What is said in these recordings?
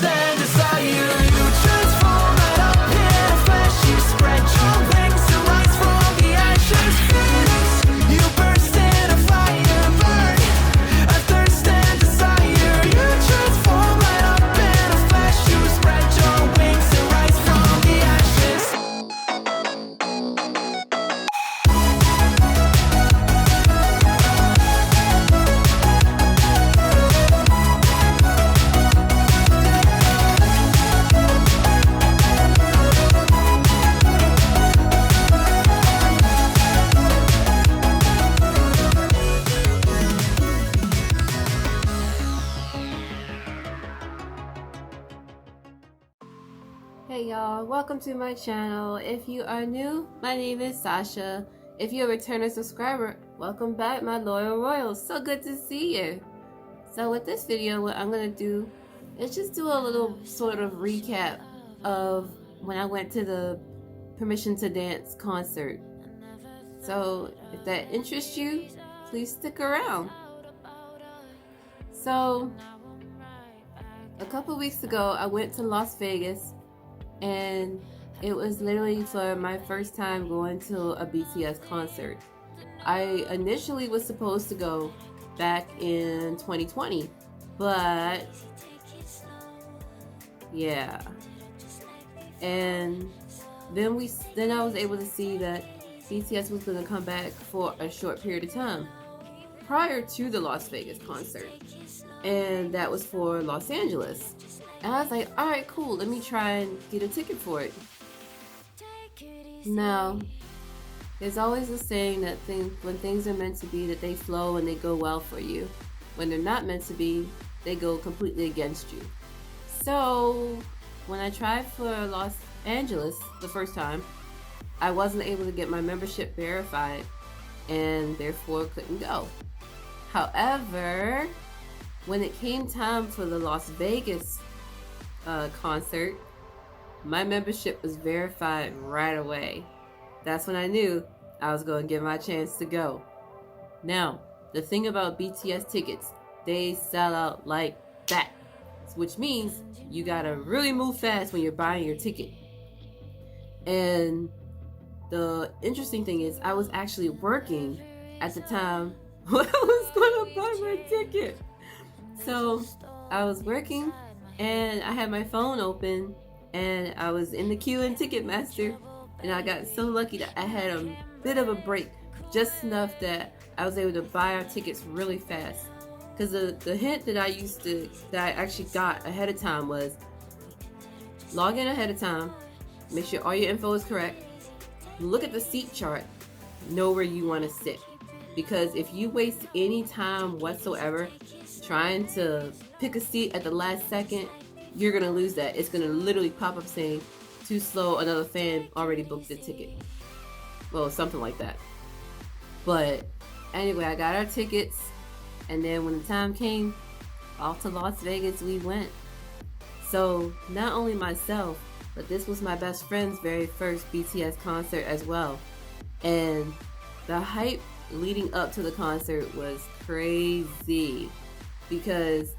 stand desire. You transform right up in a flash. You spread your wings to rise from the ashes. Phoenix, you burst in a fire, burn a thirst and desire. You transform right up in a flash. You spread your wings to rise from the ashes. Hey y'all, welcome to my channel. If you are new, my name is Sasha. If you're a returning subscriber, welcome back my loyal royals. So good to see you. So with this video, what I'm going to do is just do a little sort of recap of when I went to the Permission to Dance concert. So if that interests you, please stick around. So a couple weeks ago, I went to Las Vegas, and it was literally for my first time going to a BTS concert. I initially was supposed to go back in 2020, but yeah. And then I was able to see that BTS was going to come back for a short period of time prior to the Las Vegas concert, and that was for Los Angeles. And I was like, alright, cool, let me try and get a ticket for it. Now, there's always a saying that when things are meant to be, that they flow and they go well for you. When they're not meant to be, they go completely against you. So, when I tried for Los Angeles the first time, I wasn't able to get my membership verified and therefore couldn't go. However, when it came time for the Las Vegas concert, my membership was verified right away. That's when I knew I was going to get my chance to go. Now, the thing about BTS tickets, they sell out like that, which means you gotta really move fast when you're buying your ticket. And the interesting thing is, I was actually working at the time when I was going to buy my ticket. So I was working, and I had my phone open, and I was in the queue in Ticketmaster, and I got so lucky that I had a bit of a break, just enough that I was able to buy our tickets really fast. Because the hint that I actually got ahead of time was, log in ahead of time, make sure all your info is correct, look at the seat chart, know where you want to sit. Because if you waste any time whatsoever trying to pick a seat at the last second, you're gonna lose that. It's gonna literally pop up saying, too slow, another fan already booked the ticket. Well, something like that. But anyway, I got our tickets, and then when the time came, off to Las Vegas we went. So not only myself, but this was my best friend's very first BTS concert as well. And the hype leading up to the concert was crazy, because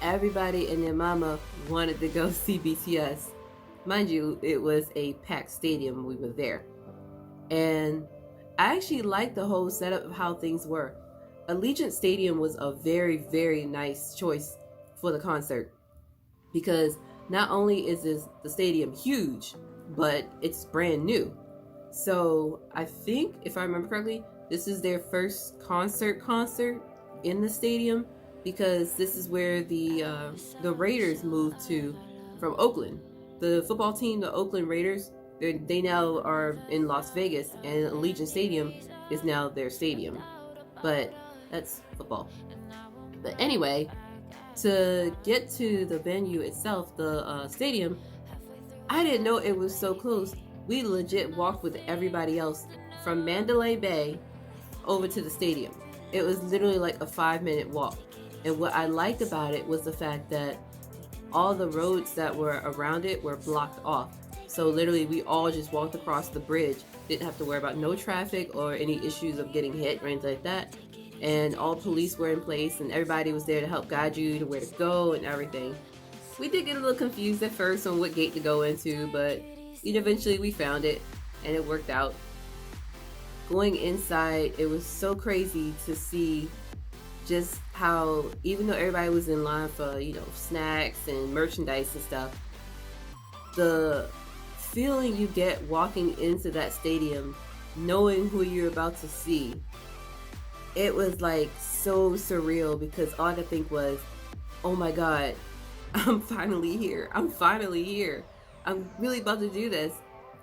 everybody and their mama wanted to go see BTS. Mind you, it was a packed stadium. We were there. And I actually liked the whole setup of how things were. Allegiant Stadium was a very, very nice choice for the concert, because not only is the stadium huge, but it's brand new. So I think, if I remember correctly, this is their first concert in the stadium, because this is where the Raiders moved to from Oakland. The football team, the Oakland Raiders, they now are in Las Vegas, and Allegiant Stadium is now their stadium. But that's football. But anyway, to get to the venue itself, the stadium, I didn't know it was so close. We legit walked with everybody else from Mandalay Bay over to the stadium. It was literally like a 5-minute walk. And what I liked about it was the fact that all the roads that were around it were blocked off. So literally we all just walked across the bridge. Didn't have to worry about no traffic or any issues of getting hit or anything like that. And all police were in place, and everybody was there to help guide you to where to go and everything. We did get a little confused at first on what gate to go into, but eventually we found it and it worked out. Going inside, it was so crazy to see just how, even though everybody was in line for, snacks and merchandise and stuff, the feeling you get walking into that stadium, knowing who you're about to see, it was like so surreal, because all I could think was, oh my God, I'm finally here. I'm finally here. I'm really about to do this.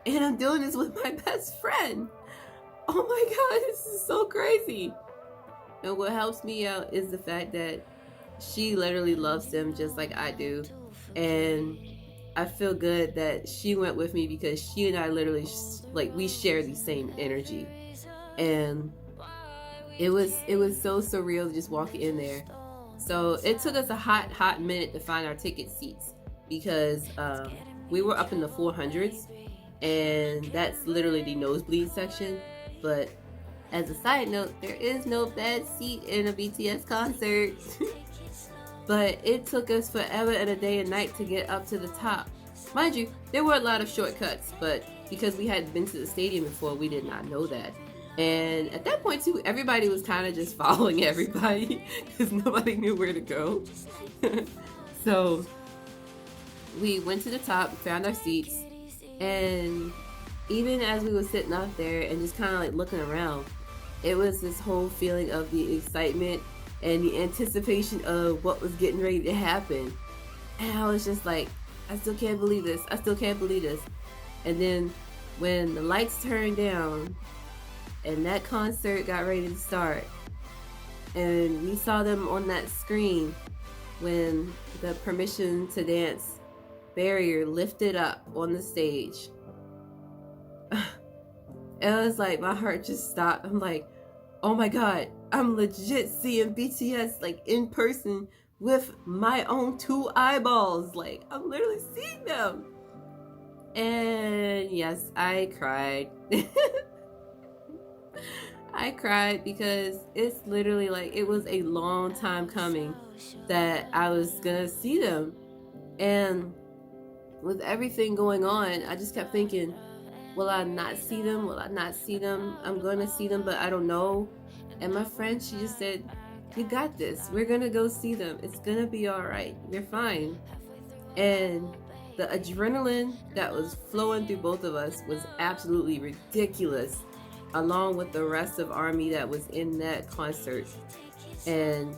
And I'm doing this with my best friend. Oh my God, this is so crazy. And what helps me out is the fact that she literally loves them just like I do. And I feel good that she went with me, because she and I literally, we share the same energy. And it was so surreal to just walk in there. So it took us a hot minute to find our ticket seats, because we were up in the 400s, and that's literally the nosebleed section. But as a side note, there is no bad seat in a BTS concert. But it took us forever and a day and night to get up to the top. Mind you, there were a lot of shortcuts, but because we hadn't been to the stadium before, we did not know that. And at that point too, everybody was kind of just following everybody, because nobody knew where to go. So we went to the top, found our seats, and even as we were sitting out there and just kind of looking around, it was this whole feeling of the excitement and the anticipation of what was getting ready to happen. And I was just like, I still can't believe this. I still can't believe this. And then when the lights turned down and that concert got ready to start, and we saw them on that screen when the Permission to Dance barrier lifted up on the stage, it was like my heart just stopped. I'm like, oh my God, I'm legit seeing BTS in person with my own two eyeballs. I'm literally seeing them. And yes, I cried. I cried because it's literally it was a long time coming that I was gonna see them. And with everything going on, I just kept thinking, will I not see them? Will I not see them? I'm gonna see them, but I don't know. And my friend, she just said, you got this. We're gonna go see them. It's gonna be all right. You're fine. And the adrenaline that was flowing through both of us was absolutely ridiculous, along with the rest of ARMY that was in that concert. And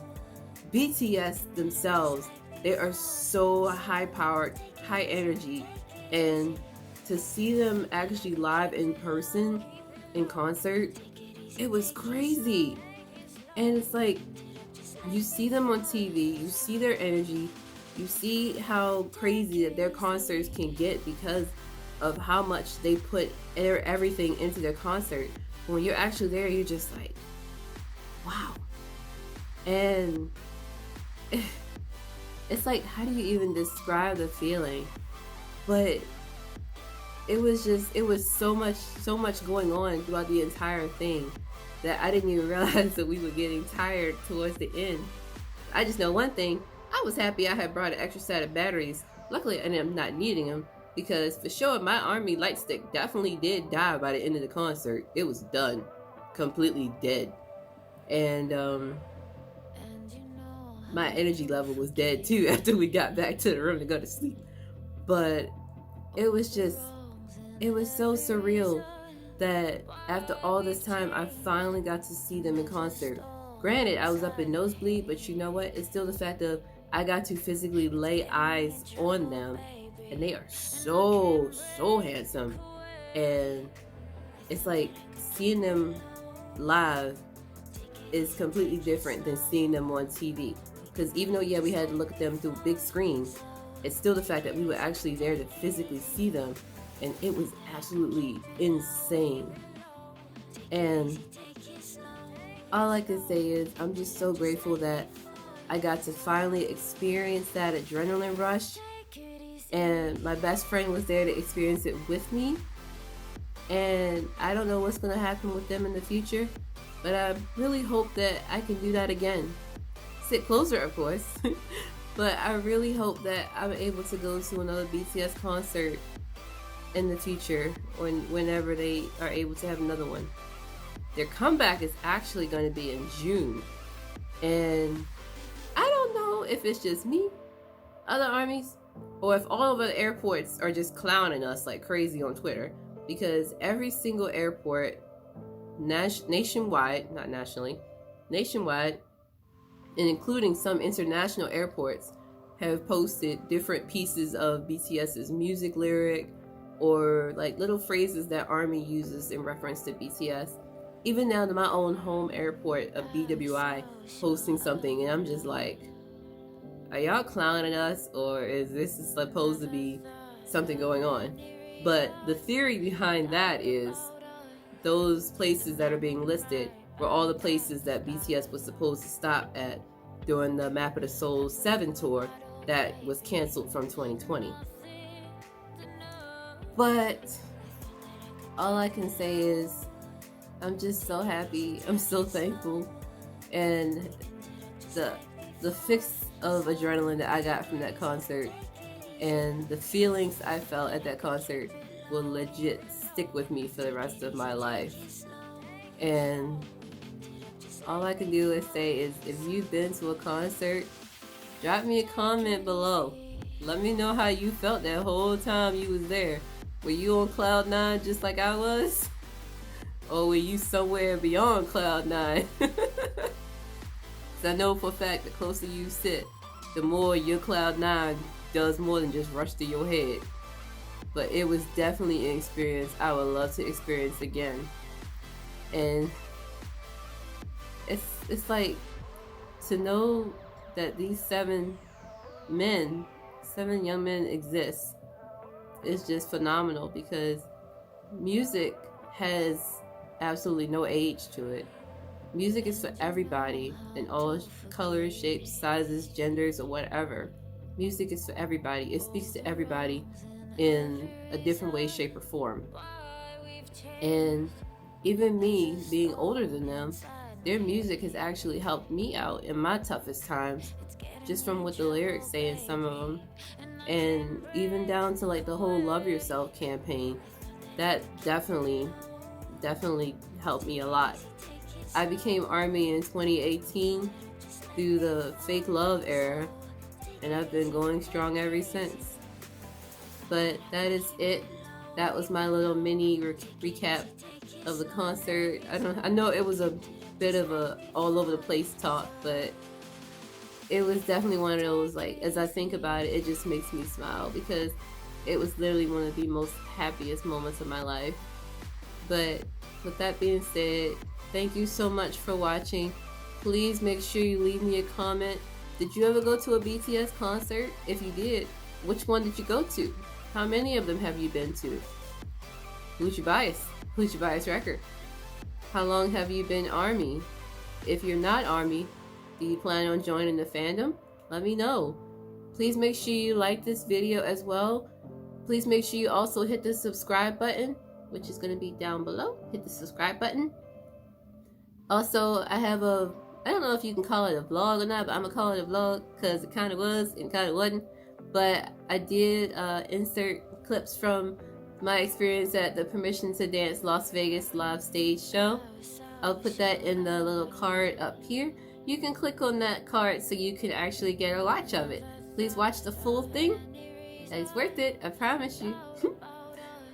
BTS themselves, they are so high powered, high energy, and to see them actually live in person in concert, it was crazy. And it's you see them on TV, you see their energy, you see how crazy that their concerts can get because of how much they put everything into their concert. When you're actually there, you're just like, wow. And it's how do you even describe the feeling? But it was so much going on throughout the entire thing that I didn't even realize that we were getting tired towards the end. I just know one thing, I was happy I had brought an extra set of batteries. Luckily, I ended up not needing them, because for sure my ARMY light stick definitely did die by the end of the concert. It was done, completely dead. And my energy level was dead too after we got back to the room to go to sleep. But it was so surreal that after all this time, I finally got to see them in concert. Granted, I was up in nosebleed, but you know what? It's still the fact of I got to physically lay eyes on them, and they are so handsome. And it's seeing them live is completely different than seeing them on TV. Because even though, yeah, we had to look at them through big screens, it's still the fact that we were actually there to physically see them, and it was absolutely insane. And all I can say is I'm just so grateful that I got to finally experience that adrenaline rush, and my best friend was there to experience it with me. And I don't know what's going to happen with them in the future, but I really hope that I can do that again. Sit closer, of course. But I really hope that I'm able to go to another BTS concert in the future, or whenever they are able to have another one. Their comeback is actually going to be in June. And I don't know if it's just me, other armies, or if all of the airports are just clowning us like crazy on Twitter. Because every single airport, nationwide, not nationally, nationwide, and including some international airports, have posted different pieces of BTS's music lyric, or like little phrases that ARMY uses in reference to BTS. Even down to my own home airport of BWI posting something, and I'm just like, are y'all clowning us, or is this supposed to be something going on? But the theory behind that is those places that are being listed were all the places that BTS was supposed to stop at during the Map of the Soul 7 tour that was canceled from 2020. But all I can say is I'm just so happy. I'm so thankful. And the fix of adrenaline that I got from that concert and the feelings I felt at that concert will legit stick with me for the rest of my life. And all I can do is say is, if you've been to a concert, drop me a comment below. Let me know how you felt that whole time you was there. Were you on cloud 9 just like I was? Or were you somewhere beyond cloud 9? Because I know for a fact the closer you sit, the more your cloud 9 does more than just rush to your head. But it was definitely an experience I would love to experience again. And it's like, to know that these 7 young men exist is just phenomenal, because music has absolutely no age to it. Music is for everybody in all colors, shapes, sizes, genders, or whatever. Music is for everybody. It speaks to everybody in a different way, shape, or form. And even me, being older than them, their music has actually helped me out in my toughest times, just from what the lyrics say in some of them. And even down to like the whole Love Yourself campaign, that definitely helped me a lot. I became ARMY in 2018 through the fake love era, and I've been going strong ever since. But that is it. That was my little mini recap of the concert. I know it was a bit of a all over the place talk, but it was definitely one of those, like, as I think about it, it just makes me smile, because it was literally one of the most happiest moments of my life. But with that being said, thank you so much for watching. Please make sure you leave me a comment. Did you ever go to a BTS concert? If you did, which one did you go to? How many of them have you been to? Who's your bias? Who's your bias record? How long have you been ARMY? If you're not ARMY, do you plan on joining the fandom? Let me know. Please make sure you like this video as well. Please make sure you also hit the subscribe button, which is going to be down below. Hit the subscribe button. Also, I have I don't know if you can call it a vlog or not, but I'm going to call it a vlog because it kind of was and kind of wasn't. But I did insert clips from my experience at the Permission to Dance Las Vegas live stage show. I'll put that in the little card up here. You can click on that card so you can actually get a watch of it. Please watch the full thing. It's worth it, I promise you.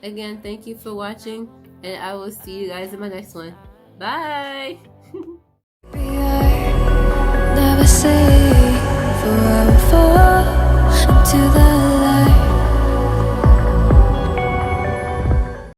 Again, thank you for watching, and I will see you guys in my next one. Bye! Never say forever fall into the